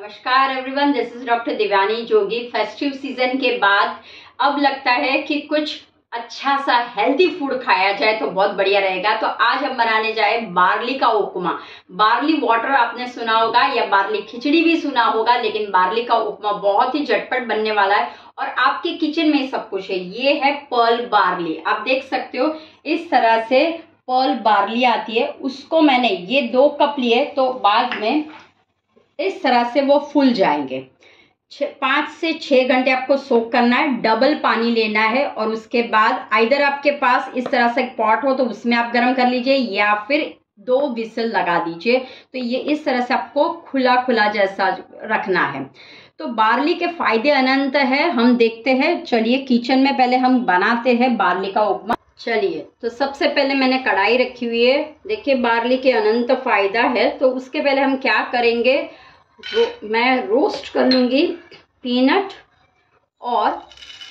नमस्कार everyone, this is doctor Divyani Jogi. Festive season के बाद अब लगता है कि कुछ अच्छा सा हेल्दी फूड खाया जाए तो बहुत बढ़िया रहेगा। तो आज हम बनाने जाए बार्ली का उपमा। बार्ली वाटर आपने सुना होगा या बार्ली खिचड़ी भी सुना होगा, लेकिन बार्ली का उपमा बहुत ही झटपट बनने वाला है और आपके किचन में सब कुछ है। ये है पर्ल बार्ली, आप देख सकते हो इस तरह से पर्ल बार्ली आती है। उसको मैंने ये 2 कप लिए, तो बाद में इस तरह से वो फूल जाएंगे। 5 से 6 घंटे आपको सोक करना है। डबल पानी लेना है और उसके बाद आइदर आपके पास इस तरह से पॉट हो तो उसमें आप गर्म कर लीजिए या फिर 2 विसल लगा दीजिए। तो ये इस तरह से आपको खुला खुला जैसा रखना है। तो बार्ली के फायदे अनंत है, हम देखते हैं। चलिए किचन में पहले हम बनाते हैं बार्ली का उपमा। चलिए, तो सबसे पहले मैंने कढ़ाई रखी हुई है। देखिए बार्ली के अनंत फायदा है, तो उसके पहले हम क्या करेंगे, मैं रोस्ट कर लूंगी पीनट और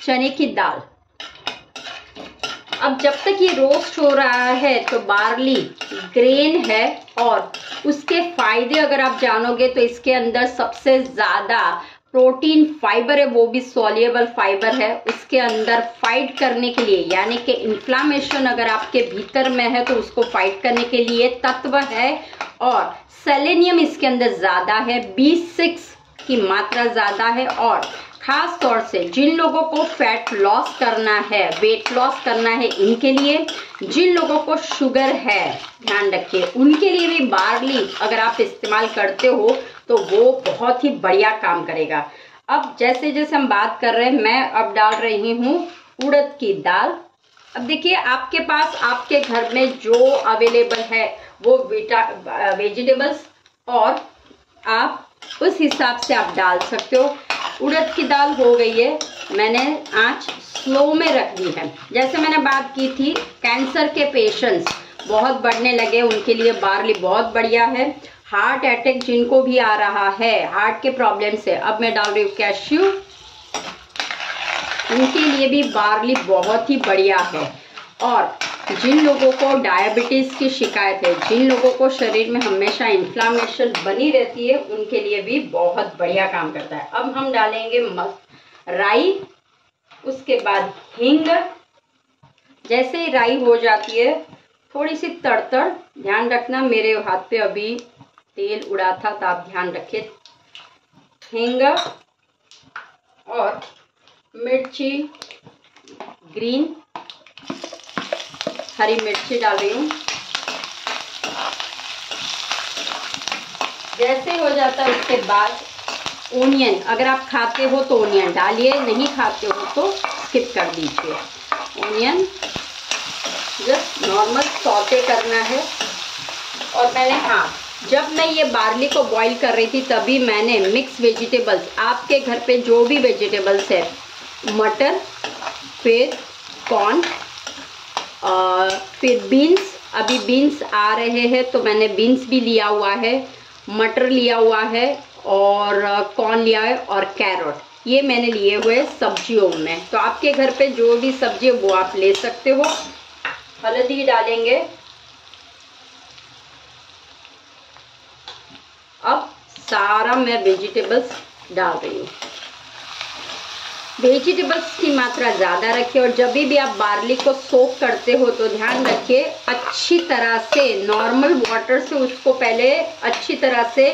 चने की दाल। अब जब तक ये रोस्ट हो रहा है तो बार्ली ग्रेन है और उसके फायदे अगर आप जानोगे तो इसके अंदर सबसे ज्यादा प्रोटीन फाइबर है, वो भी सॉल्युबल फाइबर है। उसके अंदर फाइट करने के लिए, यानी कि इन्फ्लामेशन अगर आपके भीतर में है तो उसको फाइट करने के लिए तत्व है। और सेलेनियम इसके अंदर ज्यादा है, B6 की मात्रा ज्यादा है। और खास तौर से जिन लोगों को फैट लॉस करना है, वेट लॉस करना है, इनके लिए, जिन लोगों को शुगर है, ध्यान रखिए उनके लिए भी बार्ली अगर आप इस्तेमाल करते हो तो वो बहुत ही बढ़िया काम करेगा। अब जैसे जैसे हम बात कर रहे हैं, मैं अब डाल रही हूँ उड़द की दाल। अब देखिए आपके पास आपके घर में जो अवेलेबल है वो वेजिटेबल्स और आप उस हिसाब से आप डाल सकते हो। उड़द की दाल हो गई है, मैंने आंच स्लो में रख दी है। जैसे मैंने बात की थी, कैंसर के पेशेंट्स बहुत बढ़ने लगे, उनके लिए बार्ली बहुत बढ़िया है। हार्ट अटैक जिनको भी आ रहा है, हार्ट के प्रॉब्लम से, अब मैं डाल रही हूँ कैश्यू, उनके लिए भी बार्ली बहुत ही बढ़िया है। और जिन लोगों को डायबिटीज की शिकायत है, जिन लोगों को शरीर में हमेशा इन्फ्लामेशन बनी रहती है, उनके लिए भी बहुत बढ़िया काम करता है। अब हम डालेंगे राई, उसके बाद हींग। जैसे ही राई हो जाती है थोड़ी सी तड़तड़, ध्यान रखना मेरे हाथ पे अभी तेल उड़ा था तो आप ध्यान रखिए। हींग और मिर्ची, ग्रीन हरी मिर्ची डाल रही हूँ। जैसे हो जाता है उसके बाद ओनियन, अगर आप खाते हो तो ओनियन डालिए, नहीं खाते हो तो स्किप कर दीजिए। ओनियन जस्ट नॉर्मल सौटे करना है। और मैंने जब मैं ये बार्ली को बॉईल कर रही थी तभी मैंने मिक्स वेजिटेबल्स, आपके घर पे जो भी वेजिटेबल्स है, मटर, फिर कॉर्न, फिर बीन्स, अभी बीन्स आ रहे हैं तो मैंने बीन्स भी लिया हुआ है, मटर लिया हुआ है और कॉर्न लिया है और कैरेट, ये मैंने लिए हुए सब्जियों में। तो आपके घर पे जो भी सब्जी है वो आप ले सकते हो। हल्दी डालेंगे। अब सारा मैं वेजिटेबल्स डाल रही हूँ। वेजिटेबल्स की मात्रा ज़्यादा रखिए और जब भी आप बार्ली को सोक करते हो तो ध्यान रखिए अच्छी तरह से नॉर्मल वाटर से उसको पहले अच्छी तरह से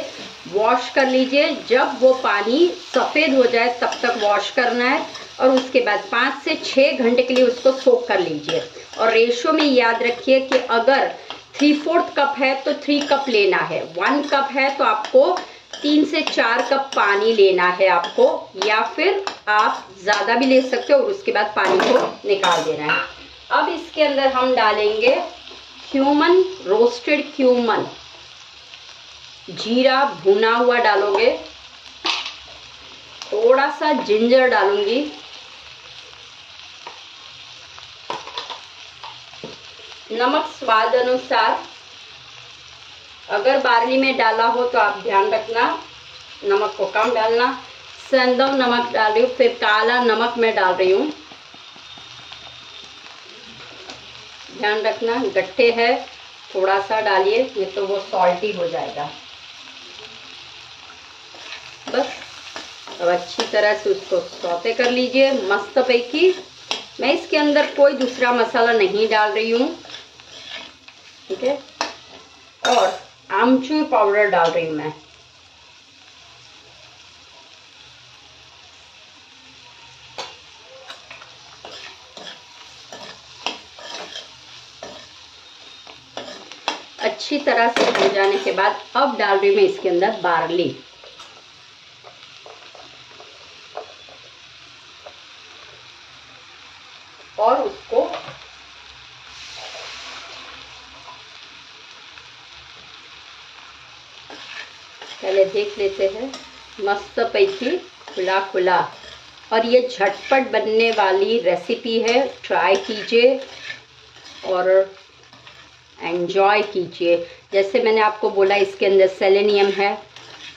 वॉश कर लीजिए। जब वो पानी सफ़ेद हो जाए तब तक वॉश करना है और उसके बाद 5 से 6 घंटे के लिए उसको सोक कर लीजिए। और रेशो में याद रखिए कि अगर 3/4 कप है तो 3 कप लेना है, 1 कप है तो आपको 3 से 4 कप पानी लेना है आपको, या फिर आप ज़्यादा भी ले सकते हो और उसके बाद पानी को निकाल देना है। अब इसके अंदर हम डालेंगे क्यूमन, रोस्टेड क्यूमन, जीरा भुना हुआ डालोगे, थोड़ा सा जिंजर डालूंगी, नमक स्वाद अनुसार, अगर बार्ली में डाला हो तो आप ध्यान रखना नमक को कम डालना। सेंधव नमक डाल रही हूँ, फिर काला नमक मैं डाल रही हूँ, ध्यान रखना गट्टे है, थोड़ा सा डालिए, नहीं तो वो सॉल्टी हो जाएगा। अब अच्छी तरह से उसको सौते कर लीजिए मस्त पैकी। मैं इसके अंदर कोई दूसरा मसाला नहीं डाल रही हूँ, ठीक है। और आमचूर पाउडर डाल रही हूँ मैं। अच्छी तरह से हो जाने के बाद अब डाल रही हूँ मैं इसके अंदर बार्ली। और उसको पहले देख लेते हैं, मस्त पैकी खुला खुला। और ये झटपट बनने वाली रेसिपी है, ट्राई कीजिए और एंजॉय कीजिए। जैसे मैंने आपको बोला इसके अंदर सेलेनियम है,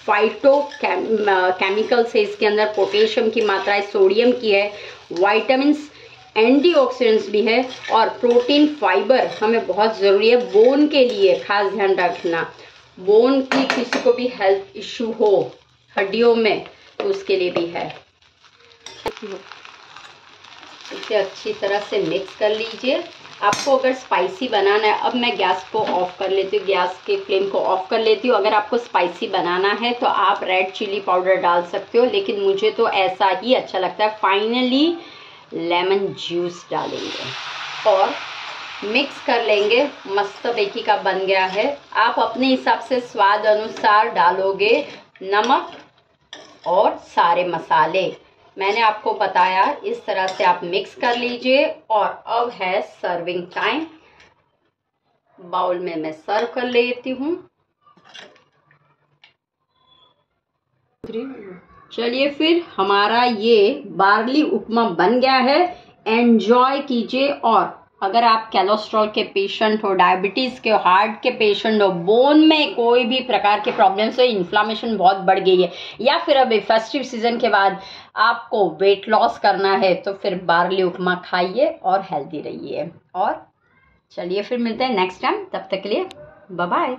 फाइटो केमिकल से इसके अंदर पोटेशियम की मात्रा है, सोडियम की है, वाइटामिन्स एंटीऑक्सीडेंट्स भी है और प्रोटीन फाइबर हमें बहुत ज़रूरी है बोन के लिए। खास ध्यान रखना, बोन की किसी को भी हेल्थ इश्यू हो हड्डियों में तो उसके लिए भी है। इसे अच्छी तरह से मिक्स कर लीजिए। आपको अगर स्पाइसी बनाना है, अब मैं गैस को ऑफ कर लेती हूँ, गैस के फ्लेम को ऑफ कर लेती हूँ। अगर आपको स्पाइसी बनाना है तो आप रेड चिली पाउडर डाल सकते हो, लेकिन मुझे तो ऐसा ही अच्छा लगता है। फाइनली लेमन जूस डालेंगे और मिक्स कर लेंगे। मस्त पैकी का बन गया है। आप अपने हिसाब से स्वाद अनुसार डालोगे नमक और सारे मसाले, मैंने आपको बताया इस तरह से आप मिक्स कर लीजिए। और अब है सर्विंग टाइम। बाउल में मैं सर्व कर लेती हूँ। चलिए फिर हमारा ये बार्ली उपमा बन गया है। एंजॉय कीजिए। और अगर आप कोलेस्ट्रॉल के पेशेंट हो, डायबिटीज के हो, हार्ट के पेशेंट हो, बोन में कोई भी प्रकार के प्रॉब्लम्स हो, इन्फ्लामेशन बहुत बढ़ गई है, या फिर अभी फेस्टिव सीजन के बाद आपको वेट लॉस करना है, तो फिर बार्ली उपमा खाइए और हेल्दी रहिए। और चलिए फिर मिलते हैं नेक्स्ट टाइम, तब तक के लिए बाय बाय।